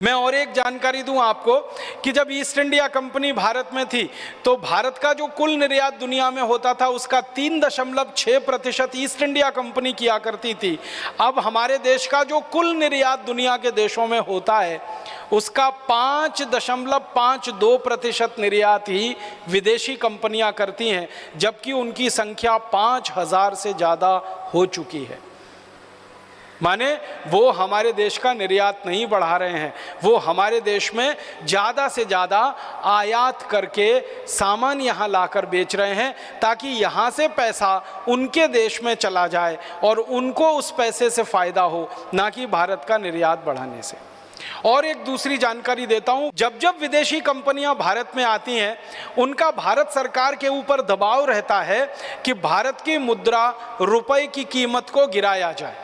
मैं और एक जानकारी दूं आपको कि जब ईस्ट इंडिया कंपनी भारत में थी तो भारत का जो कुल निर्यात दुनिया में होता था उसका 3.6% ईस्ट इंडिया कंपनी किया करती थी। अब हमारे देश का जो कुल निर्यात दुनिया के देशों में होता है उसका 5.52% निर्यात ही विदेशी कंपनियां करती हैं, जबकि उनकी संख्या 5000 से ज़्यादा हो चुकी है। माने वो हमारे देश का निर्यात नहीं बढ़ा रहे हैं, वो हमारे देश में ज़्यादा से ज़्यादा आयात करके सामान यहाँ लाकर बेच रहे हैं ताकि यहाँ से पैसा उनके देश में चला जाए और उनको उस पैसे से फ़ायदा हो, ना कि भारत का निर्यात बढ़ाने से। और एक दूसरी जानकारी देता हूँ, जब जब विदेशी कंपनियां भारत में आती हैं उनका भारत सरकार के ऊपर दबाव रहता है कि भारत की मुद्रा रुपए की कीमत को गिराया जाए।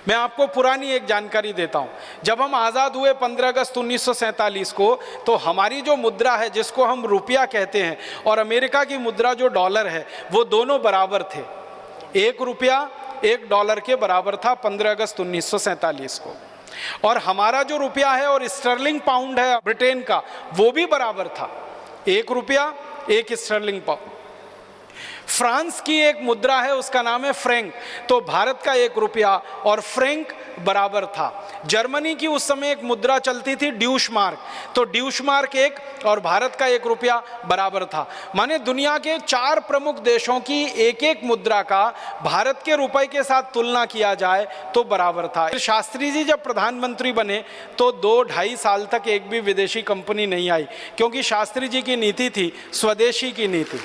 मैं आपको पुरानी एक जानकारी देता हूं, जब हम आज़ाद हुए 15 अगस्त 1947 को, तो हमारी जो मुद्रा है जिसको हम रुपया कहते हैं और अमेरिका की मुद्रा जो डॉलर है वो दोनों बराबर थे। 1 रुपया 1 डॉलर के बराबर था 15 अगस्त 1947 को। और हमारा जो रुपया है और स्टर्लिंग पाउंड है ब्रिटेन का वो भी बराबर था, 1 रुपया 1 स्टर्लिंग पाउंड। फ्रांस की एक मुद्रा है उसका नाम है फ्रैंक, तो भारत का 1 रुपया और फ्रैंक बराबर था। जर्मनी की उस समय एक मुद्रा चलती थी ड्यूशमार्क, तो ड्यूशमार्क 1 और भारत का 1 रुपया बराबर था। माने दुनिया के 4 प्रमुख देशों की एक एक मुद्रा का भारत के रुपए के साथ तुलना किया जाए तो बराबर था। शास्त्री जी जब प्रधानमंत्री बने तो 2-2.5 साल तक एक भी विदेशी कंपनी नहीं आई, क्योंकि शास्त्री जी की नीति थी स्वदेशी की नीति।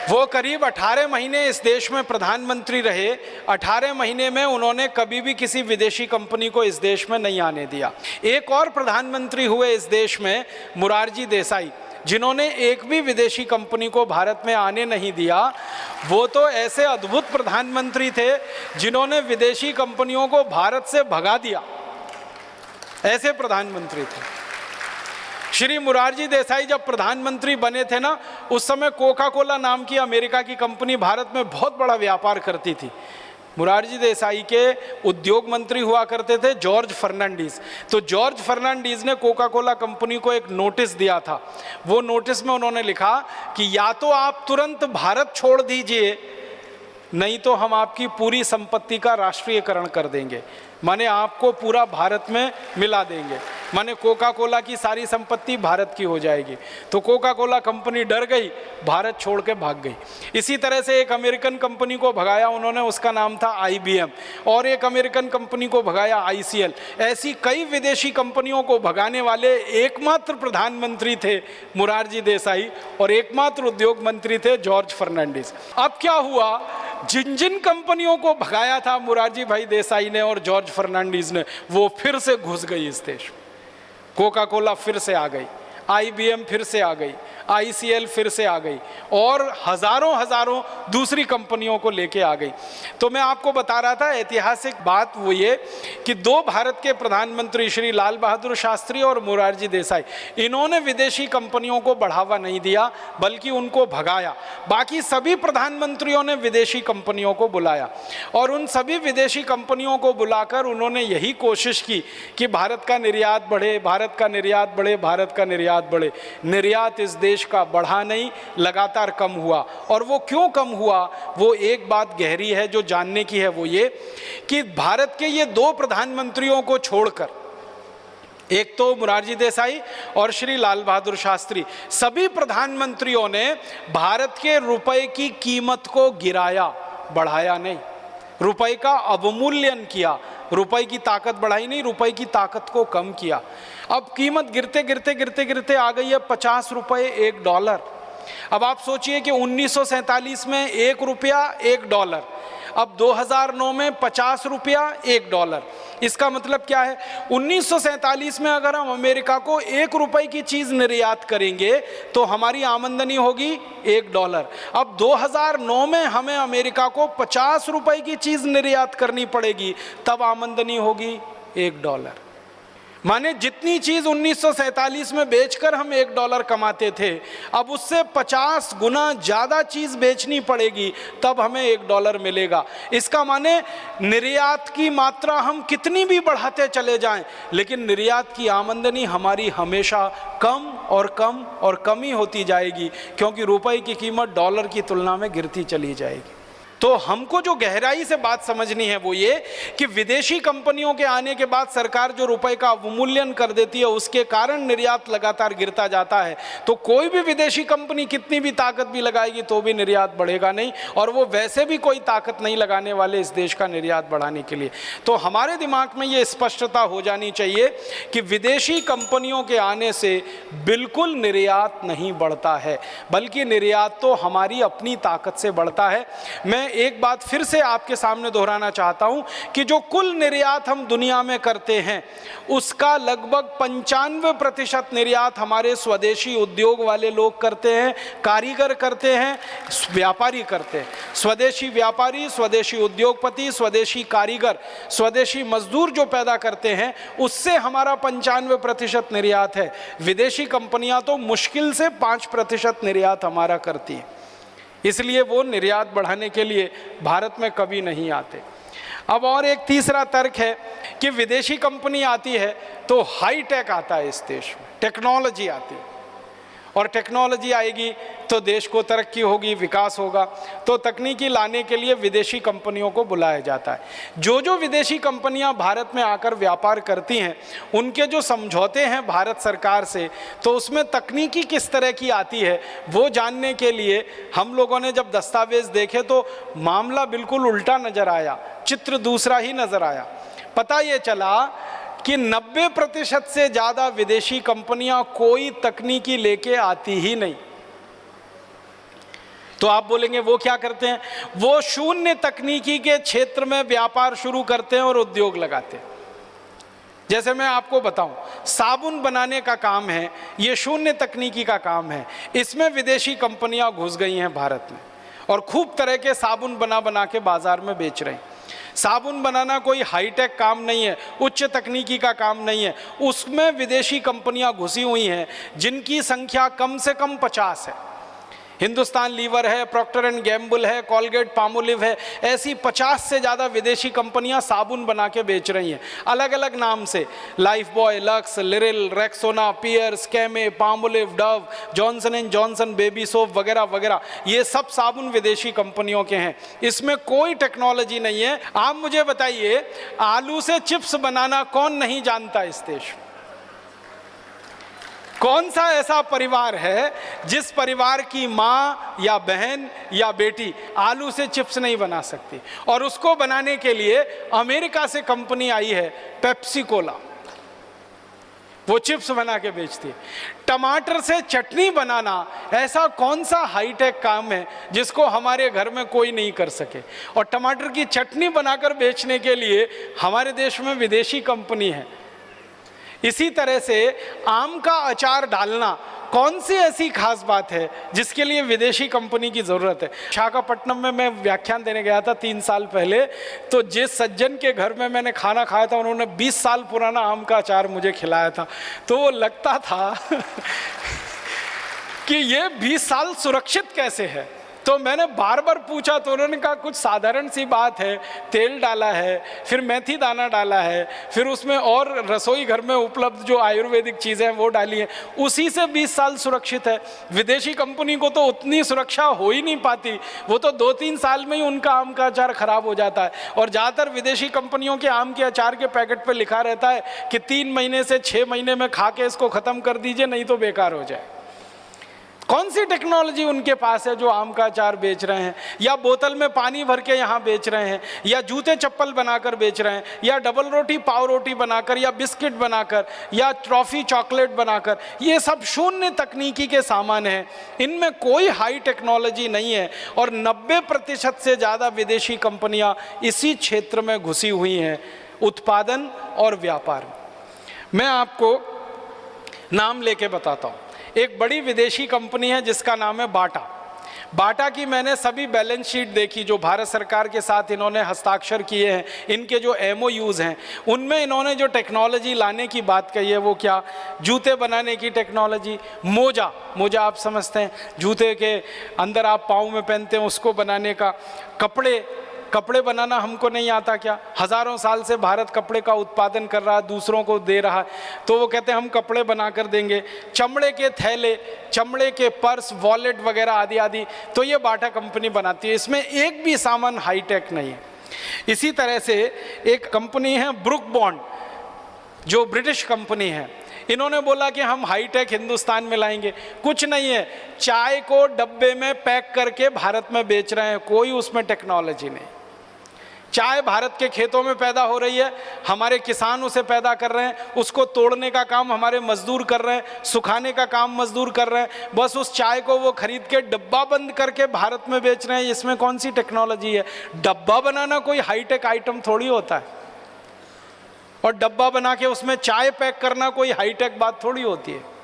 वो करीब 18 महीने इस देश में प्रधानमंत्री रहे। 18 महीने में उन्होंने कभी भी किसी विदेशी कंपनी को इस देश में नहीं आने दिया। एक और प्रधानमंत्री हुए इस देश में, मोरारजी देसाई, जिन्होंने एक भी विदेशी कंपनी को भारत में आने नहीं दिया। वो तो ऐसे अद्भुत प्रधानमंत्री थे जिन्होंने विदेशी कंपनियों को भारत से भगा दिया, ऐसे प्रधानमंत्री थे। श्री मोरारजी देसाई जब प्रधानमंत्री बने थे ना, उस समय कोका कोला नाम की अमेरिका की कंपनी भारत में बहुत बड़ा व्यापार करती थी। मोरारजी देसाई के उद्योग मंत्री हुआ करते थे जॉर्ज फर्नांडीज। तो जॉर्ज फर्नांडीज ने कोका कोला कंपनी को एक नोटिस दिया था। वो नोटिस में उन्होंने लिखा कि या तो आप तुरंत भारत छोड़ दीजिए, नहीं तो हम आपकी पूरी संपत्ति का राष्ट्रीयकरण कर देंगे, माने आपको पूरा भारत में मिला देंगे, माने कोका कोला की सारी संपत्ति भारत की हो जाएगी। तो कोका कोला कंपनी डर गई, भारत छोड़ के भाग गई। इसी तरह से एक अमेरिकन कंपनी को भगाया उन्होंने, उसका नाम था IBM, और एक अमेरिकन कंपनी को भगाया ICL। ऐसी कई विदेशी कंपनियों को भगाने वाले एकमात्र प्रधानमंत्री थे मोरारजी देसाई और एकमात्र उद्योग मंत्री थे जॉर्ज फर्नांडीज। अब क्या हुआ, जिन जिन कंपनियों को भगाया था मोरारजी भाई देसाई ने और जॉर्ज फर्नांडीज ने, वो फिर से घुस गई इस देश में। कोका कोला फिर से आ गई, IBM फिर से आ गई, ICL फिर से आ गई और हजारों दूसरी कंपनियों को लेके आ गई। तो मैं आपको बता रहा था ऐतिहासिक बात वो ये कि 2 भारत के प्रधानमंत्री श्री लाल बहादुर शास्त्री और मोरारजी देसाई, इन्होंने विदेशी कंपनियों को बढ़ावा नहीं दिया बल्कि उनको भगाया। बाकी सभी प्रधानमंत्रियों ने विदेशी कंपनियों को बुलाया और उन सभी विदेशी कंपनियों को बुलाकर उन्होंने यही कोशिश की कि भारत का निर्यात बढ़े, भारत का निर्यात बढ़े, भारत का निर्यात बढ़े। निर्यात इस देश का बढ़ा नहीं, लगातार कम हुआ। और वो क्यों कम हुआ, वो एक बात गहरी है जो जानने की है, वो ये कि भारत के ये 2 प्रधानमंत्रियों को छोड़कर, एक तो मोरारजी देसाई और श्री लाल बहादुर शास्त्री, सभी प्रधानमंत्रियों ने भारत के रुपए की कीमत को गिराया, बढ़ाया नहीं। रुपए का अवमूल्यन किया, रुपए की ताकत बढ़ाई नहीं, रुपए की ताकत को कम किया। अब कीमत गिरते गिरते गिरते गिरते आ गई है 50 रुपए 1 डॉलर। अब आप सोचिए कि 1947 में 1 रुपया 1 डॉलर, अब 2009 में 50 रुपया 1 डॉलर। इसका मतलब क्या है, 1947 में अगर हम अमेरिका को 1 रुपए की चीज निर्यात करेंगे तो हमारी आमदनी होगी 1 डॉलर। अब 2009 में हमें अमेरिका को 50 रुपए की चीज निर्यात करनी पड़ेगी, तब आमदनी होगी 1 डॉलर। माने जितनी चीज 1947 में बेचकर हम 1 डॉलर कमाते थे, अब उससे 50 गुना ज्यादा चीज बेचनी पड़ेगी, तब हमें 1 डॉलर मिलेगा। इसका माने निर्यात की मात्रा हम कितनी भी बढ़ाते चले जाएं, लेकिन निर्यात की आमदनी हमारी हमेशा कम और कम और कम ही होती जाएगी, क्योंकि रुपए की कीमत डॉलर की तुलना में गिरती चली जाएगी। तो हमको जो गहराई से बात समझनी है वो ये कि विदेशी कंपनियों के आने के बाद सरकार जो रुपए का अवमूल्यन कर देती है, उसके कारण निर्यात लगातार गिरता जाता है। तो कोई भी विदेशी कंपनी कितनी भी ताकत भी लगाएगी तो भी निर्यात बढ़ेगा नहीं, और वो वैसे भी कोई ताकत नहीं लगाने वाले इस देश का निर्यात बढ़ाने के लिए। तो हमारे दिमाग में ये स्पष्टता हो जानी चाहिए कि विदेशी कंपनियों के आने से बिल्कुल निर्यात नहीं बढ़ता है, बल्कि निर्यात तो हमारी अपनी ताकत से बढ़ता है। मैं एक बात फिर से आपके सामने दोहराना चाहता हूं कि जो कुल निर्यात हम दुनिया में करते हैं, उसका लगभग 95% निर्यात हमारे स्वदेशी उद्योग वाले लोग करते हैं, कारीगर करते हैं, व्यापारी करते हैं। स्वदेशी व्यापारी, स्वदेशी उद्योगपति, स्वदेशी कारीगर, स्वदेशी मजदूर जो पैदा करते हैं, उससे हमारा 95% निर्यात है। विदेशी कंपनियां तो मुश्किल से 5% निर्यात हमारा करती हैं, इसलिए वो निर्यात बढ़ाने के लिए भारत में कभी नहीं आते। अब और एक तीसरा तर्क है कि विदेशी कंपनी आती है तो हाई टेक आता है इस देश में, टेक्नोलॉजी आती है, और टेक्नोलॉजी आएगी तो देश को तरक्की होगी, विकास होगा। तो तकनीकी लाने के लिए विदेशी कंपनियों को बुलाया जाता है। जो विदेशी कंपनियां भारत में आकर व्यापार करती हैं, उनके जो समझौते हैं भारत सरकार से, तो उसमें तकनीकी किस तरह की आती है वो जानने के लिए हम लोगों ने जब दस्तावेज देखे तो मामला बिल्कुल उल्टा नजर आया, चित्र दूसरा ही नजर आया। पता ये चला कि 90% से ज़्यादा विदेशी कंपनियां कोई तकनीकी लेके आती ही नहीं। तो आप बोलेंगे वो क्या करते हैं? वो शून्य तकनीकी के क्षेत्र में व्यापार शुरू करते हैं और उद्योग लगाते हैं। जैसे मैं आपको बताऊं, साबुन बनाने का काम है, ये शून्य तकनीकी का काम है। इसमें विदेशी कंपनियां घुस गई हैं भारत में और खूब तरह के साबुन बना बना के बाजार में बेच रहे हैं। साबुन बनाना कोई हाईटेक काम नहीं है, उच्च तकनीकी का काम नहीं है। उसमें विदेशी कंपनियां घुसी हुई हैं जिनकी संख्या कम से कम 50 है। हिंदुस्तान लीवर है, प्रॉक्टर एंड गैम्बल है, कोलगेट पामोलिव है, ऐसी 50 से ज़्यादा विदेशी कंपनियां साबुन बना के बेच रही हैं अलग अलग नाम से। Lifebuoy, Lux, Liril, Rexona, Pears, Camay, Palmolive, Dove, Johnson and Johnson baby soap वगैरह वगैरह, ये सब साबुन विदेशी कंपनियों के हैं। इसमें कोई टेक्नोलॉजी नहीं है। आप मुझे बताइए, आलू से चिप्स बनाना कौन नहीं जानता इस देश में? कौन सा ऐसा परिवार है जिस परिवार की माँ या बहन या बेटी आलू से चिप्स नहीं बना सकती? और उसको बनाने के लिए अमेरिका से कंपनी आई है पेप्सी कोला, वो चिप्स बना के बेचती है। टमाटर से चटनी बनाना ऐसा कौन सा हाईटेक काम है जिसको हमारे घर में कोई नहीं कर सके? और टमाटर की चटनी बनाकर बेचने के लिए हमारे देश में विदेशी कंपनी है। इसी तरह से आम का अचार डालना कौन सी ऐसी खास बात है जिसके लिए विदेशी कंपनी की ज़रूरत है? विशाखापट्टनम में मैं व्याख्यान देने गया था 3 साल पहले, तो जिस सज्जन के घर में मैंने खाना खाया था उन्होंने 20 साल पुराना आम का अचार मुझे खिलाया था। तो वो लगता था कि ये 20 साल सुरक्षित कैसे है। तो मैंने बार बार पूछा तो उन्होंने कहा कुछ साधारण सी बात है, तेल डाला है, फिर मेथी दाना डाला है, फिर उसमें और रसोई घर में उपलब्ध जो आयुर्वेदिक चीज़ें हैं वो डाली हैं, उसी से 20 साल सुरक्षित है। विदेशी कंपनी को तो उतनी सुरक्षा हो ही नहीं पाती, वो तो 2-3 साल में ही उनका आम का अचार खराब हो जाता है। और ज़्यादातर विदेशी कंपनियों के आम के अचार के पैकेट पर लिखा रहता है कि 3 महीने से 6 महीने में खा के इसको ख़त्म कर दीजिए, नहीं तो बेकार हो जाए। कौन सी टेक्नोलॉजी उनके पास है जो आम का अचार बेच रहे हैं, या बोतल में पानी भर के यहाँ बेच रहे हैं, या जूते चप्पल बनाकर बेच रहे हैं, या डबल रोटी पाव रोटी बनाकर, या बिस्किट बनाकर, या ट्रॉफी चॉकलेट बनाकर। ये सब शून्य तकनीकी के सामान हैं, इनमें कोई हाई टेक्नोलॉजी नहीं है। और 90% से ज़्यादा विदेशी कंपनियां इसी क्षेत्र में घुसी हुई हैं, उत्पादन और व्यापार। मैं आपको नाम लेके बताता हूँ। एक बड़ी विदेशी कंपनी है जिसका नाम है बाटा। बाटा की मैंने सभी बैलेंस शीट देखी जो भारत सरकार के साथ इन्होंने हस्ताक्षर किए हैं, इनके जो MOUs हैं, उनमें इन्होंने जो टेक्नोलॉजी लाने की बात कही है वो क्या, जूते बनाने की टेक्नोलॉजी, मोजा आप समझते हैं, जूते के अंदर आप पाँव में पहनते हैं उसको बनाने का, कपड़े बनाना हमको नहीं आता क्या, हज़ारों साल से भारत कपड़े का उत्पादन कर रहा है, दूसरों को दे रहा है, तो वो कहते हैं हम कपड़े बना कर देंगे, चमड़े के थैले, चमड़े के पर्स, वॉलेट वगैरह आदि आदि, तो ये बाटा कंपनी बनाती है। इसमें एक भी सामान हाईटेक नहीं है। इसी तरह से एक कंपनी है ब्रुक बॉन्ड, जो ब्रिटिश कंपनी है, इन्होंने बोला कि हम हाईटेक हिंदुस्तान में लाएंगे। कुछ नहीं है, चाय को डब्बे में पैक करके भारत में बेच रहे हैं, कोई उसमें टेक्नोलॉजी नहीं। चाय भारत के खेतों में पैदा हो रही है, हमारे किसान उसे पैदा कर रहे हैं, उसको तोड़ने का काम हमारे मजदूर कर रहे हैं, सुखाने का काम मजदूर कर रहे हैं, बस उस चाय को वो खरीद के डब्बा बंद करके भारत में बेच रहे हैं। इसमें कौन सी टेक्नोलॉजी है? डब्बा बनाना कोई हाईटेक आइटम थोड़ी होता है, और डब्बा बना के उसमें चाय पैक करना कोई हाईटेक बात थोड़ी होती है।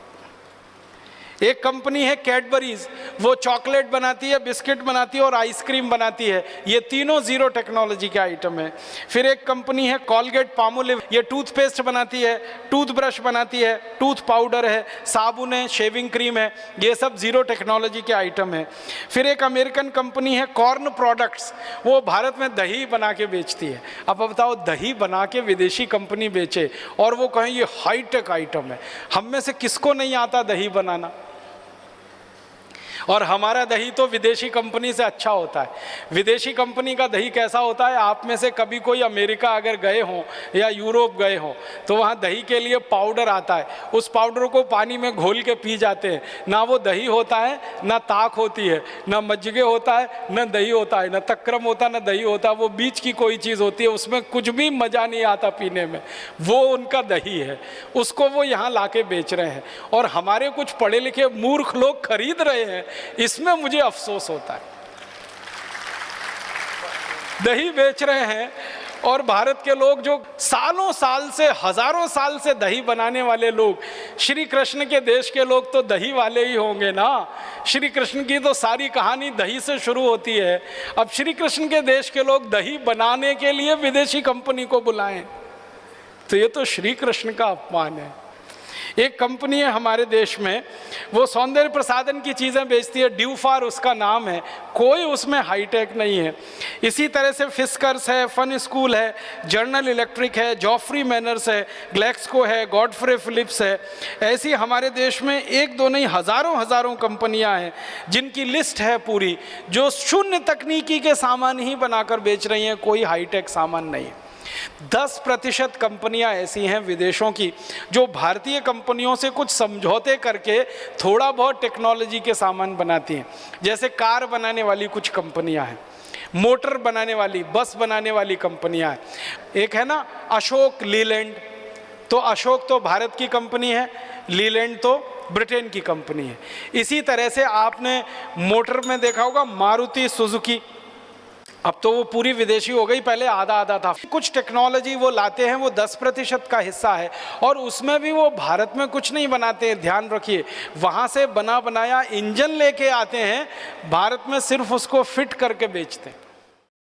एक कंपनी है कैडबरीज, वो चॉकलेट बनाती है, बिस्किट बनाती है और आइसक्रीम बनाती है। ये तीनों जीरो टेक्नोलॉजी के आइटम है। फिर एक कंपनी है कॉलगेट पामोलिव, ये टूथपेस्ट बनाती है, टूथब्रश बनाती है, टूथ पाउडर है, साबुन है, शेविंग क्रीम है, ये सब जीरो टेक्नोलॉजी के आइटम है। फिर एक अमेरिकन कंपनी है कॉर्न प्रोडक्ट्स, वो भारत में दही बना के बेचती है। अब बताओ, दही बना के विदेशी कंपनी बेचे और वो कहें ये हाईटेक आइटम है। हम में से किसको नहीं आता दही बनाना? और हमारा दही तो विदेशी कंपनी से अच्छा होता है। विदेशी कंपनी का दही कैसा होता है? आप में से कभी कोई अमेरिका अगर गए हों या यूरोप गए हों तो वहाँ दही के लिए पाउडर आता है, उस पाउडर को पानी में घोल के पी जाते हैं। ना वो दही होता है, ना ताक होती है, ना मज्जिगे होता है, ना दही होता है, ना तक्रम होता, ना दही होता, वो बीच की कोई चीज़ होती है, उसमें कुछ भी मज़ा नहीं आता पीने में। वो उनका दही है, उसको वो यहाँ ला के बेच रहे हैं और हमारे कुछ पढ़े लिखे मूर्ख लोग खरीद रहे हैं। इसमें मुझे अफसोस होता है। दही बेच रहे हैं और भारत के लोग जो सालों साल से, हजारों साल से दही बनाने वाले लोग, श्री कृष्ण के देश के लोग तो दही वाले ही होंगे ना। श्री कृष्ण की तो सारी कहानी दही से शुरू होती है। अब श्री कृष्ण के देश के लोग दही बनाने के लिए विदेशी कंपनी को बुलाएं तो ये तो श्री कृष्ण का अपमान है। एक कंपनी है हमारे देश में, वो सौंदर्य प्रसाधन की चीज़ें बेचती है, ड्यूफार उसका नाम है, कोई उसमें हाईटेक नहीं है। इसी तरह से फिस्कर्स है, फन स्कूल है, जनरल इलेक्ट्रिक है, जॉफ्री मैनर्स है, ग्लेक्सको है, गॉडफ्रे फिलिप्स है। ऐसी हमारे देश में एक दो नहीं हज़ारों कंपनियां हैं जिनकी लिस्ट है पूरी, जो शून्य तकनीकी के सामान ही बनाकर बेच रही हैं, कोई हाईटेक सामान नहीं। 10% कंपनियां ऐसी हैं विदेशों की जो भारतीय कंपनियों से कुछ समझौते करके थोड़ा बहुत टेक्नोलॉजी के सामान बनाती हैं। जैसे कार बनाने वाली कुछ कंपनियां हैं, मोटर बनाने वाली, बस बनाने वाली कंपनियां हैं। एक है ना अशोक लीलैंड, तो अशोक तो भारत की कंपनी है, लीलैंड तो ब्रिटेन की कंपनी है। इसी तरह से आपने मोटर में देखा होगा मारुति सुजुकी, अब तो वो पूरी विदेशी हो गई, पहले आधा था। कुछ टेक्नोलॉजी वो लाते हैं, वो 10% का हिस्सा है और उसमें भी वो भारत में कुछ नहीं बनाते हैं। ध्यान रखिए, वहाँ से बना बनाया इंजन लेके आते हैं, भारत में सिर्फ उसको फिट करके बेचते हैं।